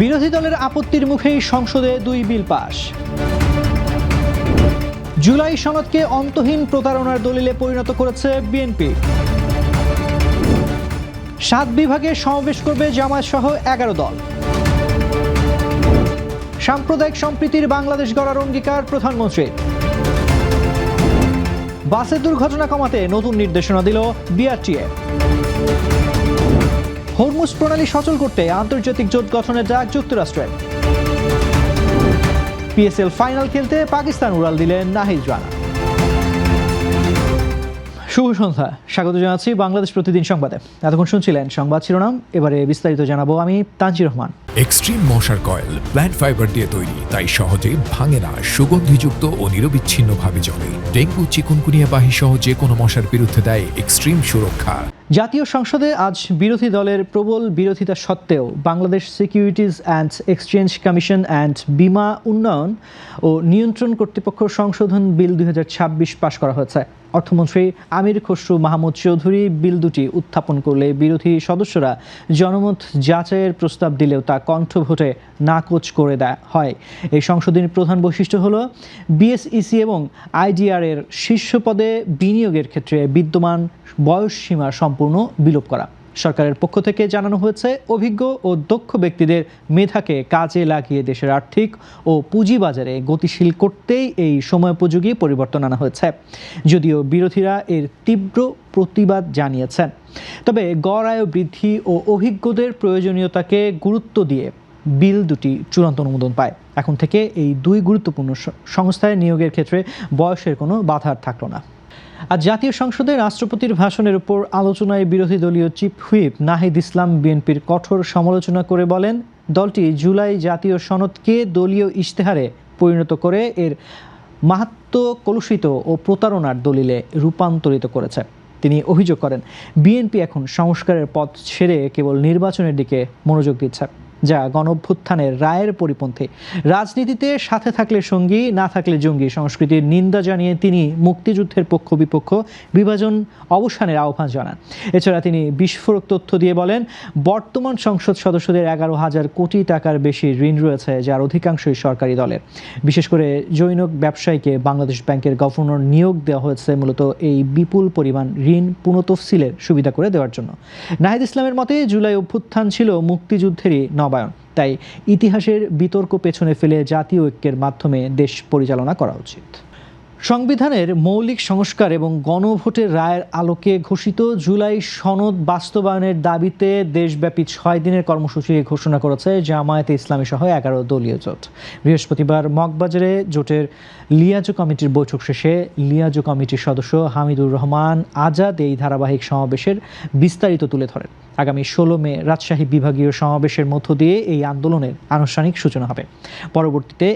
বিরোধী দলের আপত্তির মুখেই সংসদে 2 বিল পাস। জুলাই সনদকে অন্তহীন প্রতারণার দলিলে পরিণত করেছে বিএনপি। 7 বিভাগে সমাবেশ করবে জামায়াত সহ 11 দল। সাম্প্রদায়িক সম্প্রীতির বাংলাদেশ গড়ার অঙ্গীকার প্রধানমন্ত্রীর। বাসের দুর্ঘটনা কমাতে নতুন নির্দেশনা দিল বিআরটিএ। হরমুজ প্রণালী সচল করতে আন্তর্জাতিক জোট গঠনের ডাক যুক্তরাষ্ট্রের। পিএসএল ফাইনাল খেলতে পাকিস্তান উড়াল দিলেন নাহিদ রানা। শুভ সন্ধ্যা, স্বাগত জানাচ্ছি বাংলাদেশ প্রতিদিন সংবাদে। এতক্ষণ শুনছিলেন সংবাদ শিরোনাম, এবারে বিস্তারিত জানাবো আমি তানজির রহমান। এক্সট্রিম মশার কয়েল প্ল্যান্ট ফাইবার দিয়ে তৈরি, তাই সহজে ভাঙে না, সুগন্ধিযুক্ত ও নিরবিচ্ছিন্নভাবে জ্বলে। ডেঙ্গু, চিকুনগুনিয়া বাহি সহ যে কোনো মশার বিরুদ্ধে দেয় এক্সট্রিম সুরক্ষা। জাতীয় সংসদে আজ বিরোধী দলের প্রবল বিরোধিতা সত্ত্বেও Bangladesh securities and exchange commission and বীমা উন্নয়ন ও নিয়ন্ত্রণ কর্তৃপক্ষ সংশোধন বিল 2026 পাশ করা হয়েছে। অর্থমন্ত্রী আমির খসরু মাহমুদ চৌধুরী বিল দুটি উত্থাপন করলে বিরোধী সদস্যরা জনমত যাচাইয়ের প্রস্তাব দিলেও তা কণ্ঠভোটে নাকচ করে দেওয়া হয়। এই সংশোধনীর প্রধান বৈশিষ্ট্য হল বিএসইসি এবং আইডিআর এর শীর্ষ পদে বিনিয়োগের ক্ষেত্রে বিদ্যমান বয়স সীমা সম্পূর্ণ বিলোপ করা। সরকারের পক্ষ থেকে জানানো হয়েছে, অভিজ্ঞ ও দক্ষ ব্যক্তিদের মেধাকে কাজে লাগিয়ে দেশের আর্থিক ও পুঁজিবাজারে গতিশীল করতেই এই সময়োপযোগী পরিবর্তন আনা হয়েছে। যদিও বিরোধীরা এর তীব্র প্রতিবাদ জানিয়েছেন, তবে গড় আয় বৃদ্ধি ও অভিজ্ঞদের প্রয়োজনীয়তাকে গুরুত্ব দিয়ে বিল দুটি চূড়ান্ত অনুমোদন পায়। এখন থেকে এই 2 গুরুত্বপূর্ণ সংস্থায় নিয়োগের ক্ষেত্রে বয়সের কোনো বাধা থাকলো না। আজ জাতীয় সংসদে রাষ্ট্রপতির ভাষণের উপর আলোচনায় বিরোধী দলীয় চিফ হুইপ নাহিদ ইসলাম বিএনপির কঠোর সমালোচনা করে বলেন, দলটি জুলাই জাতীয় সনদকে দলীয় ইশতেহারে পরিণত করে এর মাহাত্ম্য কলুষিত ও প্রতারণার দলিলে রূপান্তরিত করেছে। তিনি অভিযোগ করেন, বিএনপি এখন সংস্কারের পথ ছেড়ে কেবল নির্বাচনের দিকে মনোযোগ দিচ্ছে, যা গণঅভ্যুত্থানের রায়ের পরিপন্থী। রাজনীতিতে সাথে থাকলে সঙ্গী, না থাকলে জঙ্গি সংস্কৃতির নিন্দা জানিয়ে তিনি মুক্তিযুদ্ধের পক্ষ বিপক্ষ বিভাজন অবসানের আহ্বান জানান। এছাড়া তিনি বিস্ফোরক তথ্য দিয়ে বলেন, বর্তমান সংসদ সদস্যদের 11,000 কোটি টাকার বেশি ঋণ রয়েছে, যার অধিকাংশই সরকারি দলের। বিশেষ করে জৈনক ব্যবসায়ীকে বাংলাদেশ ব্যাংকের গভর্নর নিয়োগ দেওয়া হয়েছে মূলত এই বিপুল পরিমাণ ঋণ পুনঃতফসিলের সুবিধা করে দেওয়ার জন্য। নাহিদ ইসলামের মতে, জুলাই অভ্যুত্থান ছিল মুক্তিযুদ্ধেরই নবায়ন, তাই ইতিহাসের বিতর্ক পেছনে ফেলে জাতীয় ঐক্যের মাধ্যমে দেশ পরিচালনা করা উচিত। সংবিধানের মৌলিক সংস্কার এবং গণভোটের রায়ের আলোকে ঘোষিত জুলাই সনদ বাস্তবায়নের দাবিতে দেশব্যাপী 6 দিনের কর্মসূচি ঘোষণা করেছে জামায়াতে ইসলামী সহ 11 দলীয় জোট। বৃহস্পতিবার মগবাজারে জোটের লিয়াজো কমিটির বৈঠক শেষে লিয়াজো কমিটির সদস্য হামিদুর রহমান আজাদ এই ধারাবাহিক সমাবেশের বিস্তারিত তুলে ধরেন। আগামী 16 মে রাজশাহী বিভাগীয় সমাবেশের মধ্য দিয়ে এই আন্দোলনের আনুষ্ঠানিক সূচনা হবে। পরবর্তীতে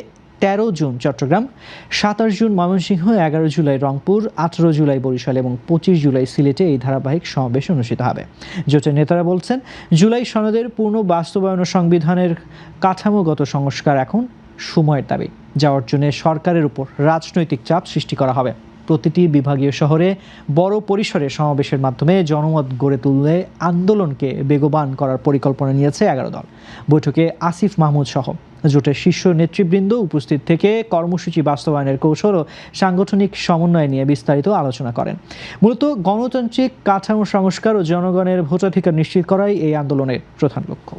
13 জুন চট্টগ্রাম, 27 জুন ময়মনসিংহ, 11 জুলাই রংপুর, 18 জুলাই বরিশাল এবং 25 জুলাই সিলেটে এই ধারাবাহিক সমাবেশ অনুষ্ঠিত হবে। জোটের নেতারা বলছেন, জুলাই সনদের পূর্ণ বাস্তবায়ন ও সংবিধানের কাঠামোগত সংস্কার এখন সময়ের দাবি, যা অর্জনে সরকারের উপর রাজনৈতিক চাপ সৃষ্টি করা হবে। প্রতিটি বিভাগীয় শহরে বড় পরিসরে সমাবেশের মাধ্যমে জনমত গড়ে তুললে আন্দোলনকে বেগবান করার পরিকল্পনা নিয়েছে 11 দল। বৈঠকে আসিফ মাহমুদ সহ জোটের শীর্ষ নেতৃবৃন্দ উপস্থিত থেকে কর্মসূচি বাস্তবায়নের কৌশল ও সাংগঠনিক সমন্বয় নিয়ে বিস্তারিত আলোচনা করেন। মূলত গণতান্ত্রিক কাঠামো সংস্কার ও জনগণের ভোটাধিকার নিশ্চিত করাই এই আন্দোলনের প্রধান লক্ষ্য।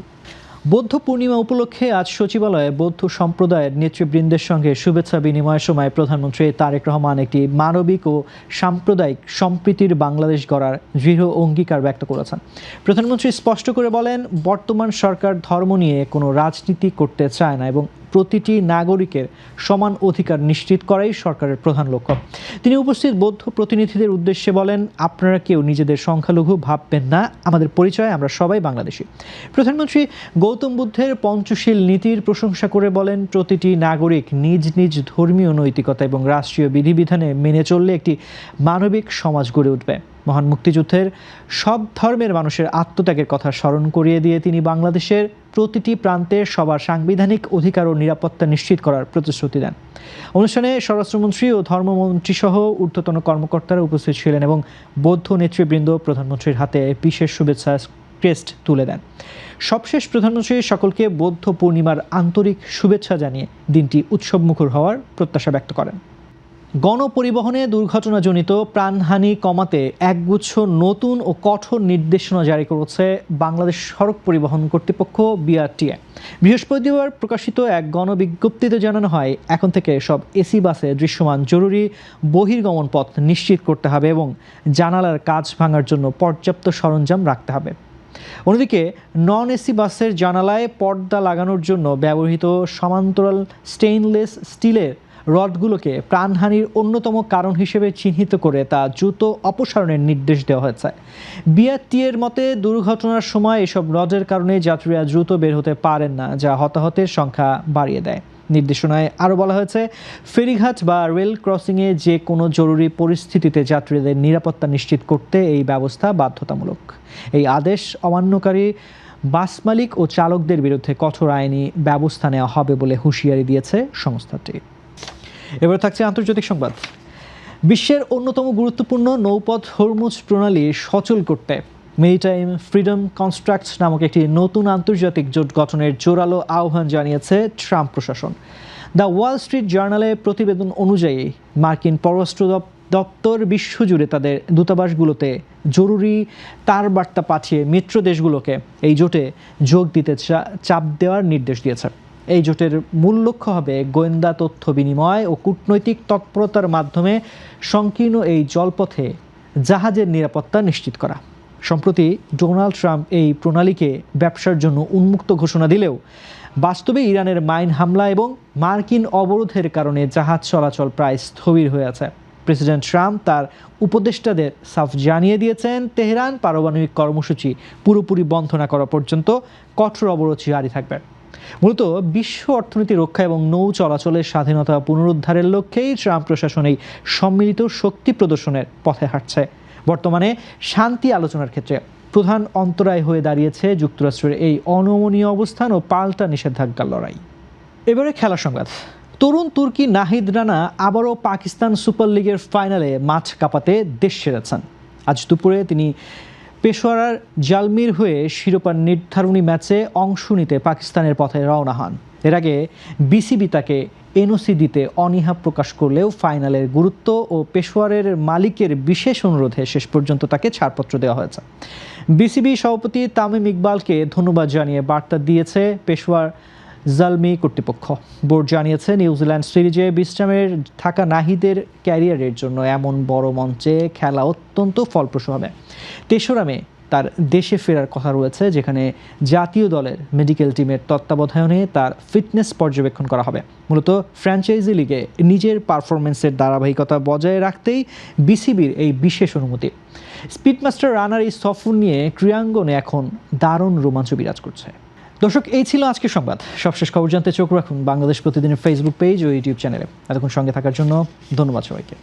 বৌদ্ধ পূর্ণিমা উপলক্ষে আজ সচিবালয়ে বৌদ্ধ সম্প্রদায়ের নেতৃবৃন্দের সঙ্গে শুভেচ্ছা বিনিময়ের সময় প্রধানমন্ত্রী তারেক রহমান একটি মানবিক ও সাম্প্রদায়িক সম্প্রীতির বাংলাদেশ গড়ার দৃঢ় অঙ্গীকার ব্যক্ত করেছেন। প্রধানমন্ত্রী স্পষ্ট করে বলেন, বর্তমান সরকার ধর্ম নিয়ে কোনো রাজনীতি করতে চায় না এবং প্রতিটি নাগরিকের সমান অধিকার নিশ্চিত করাই সরকারের প্রধান লক্ষ্য। তিনি উপস্থিত বৌদ্ধ প্রতিনিধিদের উদ্দেশ্যে বলেন, আপনারা কেউ নিজেদের সংখ্যালঘু ভাববেন না, আমাদের পরিচয় আমরা সবাই বাংলাদেশি। প্রধানমন্ত্রী গৌতম বুদ্ধের পঞ্চশীল নীতির প্রশংসা করে বলেন, প্রতিটি নাগরিক নিজ নিজ ধর্মীয় নৈতিকতা এবং রাষ্ট্রীয় বিধিবিধানে মেনে চললে একটি মানবিক সমাজ গড়ে উঠবে। মহান মুক্তিযুদ্ধের সব ধর্মের মানুষের আত্মত্যাগের কথা স্মরণ করিয়ে দিয়ে তিনি বাংলাদেশের প্রতিটি প্রান্তে সবার সাংবিধানিক অধিকার ও নিরাপত্তা নিশ্চিত করার প্রতিশ্রুতি দেন। অনুষ্ঠানে স্বরাষ্ট্রমন্ত্রী ও ধর্মমন্ত্রী সহ ঊর্ধ্বতন কর্মকর্তারা উপস্থিত ছিলেন এবং বৌদ্ধ নেতৃবৃন্দ প্রধানমন্ত্রীর হাতে বিশেষ শুভেচ্ছা ক্রেস্ট তুলে দেন। সবশেষ প্রধানমন্ত্রী সকলকে বৌদ্ধ পূর্ণিমার আন্তরিক শুভেচ্ছা জানিয়ে দিনটি উৎসবমুখর হওয়ার প্রত্যাশা ব্যক্ত করেন। গণপরিবহনে দুর্ঘটনাজনিত প্রাণহানি কমাতে একগুচ্ছ নতুন ও কঠোর নির্দেশনা জারি করেছে বাংলাদেশ সড়ক পরিবহন কর্তৃপক্ষ বিআরটিএ। বৃহস্পতিবার প্রকাশিত এক গণবিজ্ঞপ্তিতে জানানো হয়, এখন থেকে সব এসি বাসে দৃশ্যমান জরুরি বহির্গমন পথ নিশ্চিত করতে হবে এবং জানালার কাচ ভাঙার জন্য পর্যাপ্ত সরঞ্জাম রাখতে হবে। অন্যদিকে নন এসি বাসের জানালায় পর্দা লাগানোর জন্য ব্যবহৃত সমান্তরাল স্টেইনলেস স্টিলের রডগুলোকে প্রাণহানির অন্যতম কারণ হিসেবে চিহ্নিত করে তা দ্রুত অপসারণের নির্দেশ দেওয়া হয়েছে। বিআরটিএর মতে দুর্ঘটনার সময় এসব রডের কারণে যাত্রীরা দ্রুত বের হতে পারেন না, যা হতাহতের সংখ্যা বাড়িয়ে দেয়। নির্দেশনায় আরও বলা হয়েছে, ফেরিঘাট বা রেল ক্রসিংয়ে যে কোনো জরুরি পরিস্থিতিতে যাত্রীদের নিরাপত্তা নিশ্চিত করতে এই ব্যবস্থা বাধ্যতামূলক। এই আদেশ অমান্যকারী বাস মালিক ও চালকদের বিরুদ্ধে কঠোর আইনি ব্যবস্থা নেওয়া হবে বলে হুঁশিয়ারি দিয়েছে সংস্থাটি। এবার থাকছে আন্তর্জাতিক সংবাদ। বিশ্বের অন্যতম গুরুত্বপূর্ণ নৌপথ হরমুজ প্রণালী সচল করতে মেরিটাইম ফ্রিডম কনস্ট্রাক্ট নামক একটি নতুন আন্তর্জাতিক জোট গঠনের জোরালো আহ্বান জানিয়েছে ট্রাম্প প্রশাসন। দ্য ওয়াল স্ট্রিট জার্নালে প্রতিবেদন অনুযায়ী মার্কিন পররাষ্ট্র দপ্তর বিশ্বজুড়ে তাদের দূতাবাসগুলোতে জরুরি তার বার্তা পাঠিয়ে মিত্র দেশগুলোকে এই জোটে যোগ দিতে চাপ দেওয়ার নির্দেশ দিয়েছে। এই জোটের মূল লক্ষ্য হবে গোয়েন্দা তথ্য বিনিময় ও কূটনৈতিক তৎপরতার মাধ্যমে সংকীর্ণ এই জলপথে জাহাজের নিরাপত্তা নিশ্চিত করা। সম্প্রতি ডোনাল্ড ট্রাম্প এই প্রণালীকে ব্যবসার জন্য উন্মুক্ত ঘোষণা দিলেও বাস্তবে ইরানের মাইন হামলা এবং মার্কিন অবরোধের কারণে জাহাজ চলাচল প্রায় স্থবির হয়ে আছে। প্রেসিডেন্ট ট্রাম্প তার উপদেষ্টাদের সাফ জানিয়ে দিয়েছেন, তেহরান পারমাণবিক কর্মসূচি পুরোপুরি বন্ধ না করা পর্যন্ত কঠোর অবরোধ জারি থাকবে। মূলত বিশ্ব অর্থনীতি রক্ষা এবং নৌ চলাচলের স্বাধীনতা পুনরুদ্ধারের লক্ষ্যেই ট্রাম্প প্রশাসন এই সম্মিলিত শক্তি প্রদর্শনের পথে হাঁটছে। বর্তমানে শান্তি আলোচনার ক্ষেত্রে প্রধান অন্তরায় হয়ে দাঁড়িয়েছে যুক্তরাষ্ট্রের এই অনমনীয় অবস্থান ও পাল্টা নিষেধাজ্ঞার লড়াই। এবারে খেলা সংবাদ। তরুণ তুর্কি নাহিদ রানা আবারও পাকিস্তান সুপার লিগের ফাইনালে মাঠ কাঁপাতে দেশ ছেড়েছেন। আজ দুপুরে তিনি পেশোয়ারার জালমির হয়ে শিরোপা নির্ধারণী ম্যাচে অংশ নিতে পাকিস্তানের পথে রওনা হন। এর আগে বিসিবি তাকে এনওসি দিতে অনীহা প্রকাশ করলেও ফাইনালের গুরুত্ব ও পেশোয়ারের মালিকের বিশেষ অনুরোধে শেষ পর্যন্ত তাকে ছাড়পত্র দেওয়া হয়েছে। বিসিবি সভাপতি তামিম ইকবালকে ধন্যবাদ জানিয়ে বার্তা দিয়েছে পেশোয়ার জালমি কর্তৃপক্ষ। বোর্ড জানিয়েছে, নিউজিল্যান্ড সিরিজে বিশ্রামের থাকা নাহিদের ক্যারিয়ারের জন্য এমন বড় মঞ্চে খেলা অত্যন্ত ফলপ্রসূ হবে। ৩রা মে তার দেশে ফেরার কথা রয়েছে, যেখানে জাতীয় দলের মেডিকেল টিমের তত্ত্বাবধানে তার ফিটনেস পর্যবেক্ষণ করা হবে। মূলত ফ্র্যাঞ্চাইজি লিগে নিজের পারফরমেন্সের ধারাবাহিকতা বজায় রাখতেই বিসিবির এই বিশেষ অনুমতি। স্পিডমাস্টার রানার এই সফর নিয়ে ক্রীড়াঙ্গনে এখন দারুণ রোমাঞ্চ বিরাজ করছে। দর্শক, এই ছিল আজকের সংবাদ। সবশেষ খবর জানতে চোখ রাখুন বাংলাদেশ প্রতিদিনের ফেসবুক পেজ ও ইউটিউব চ্যানেলে। এতক্ষণ সঙ্গে থাকার জন্য ধন্যবাদ সবাইকে।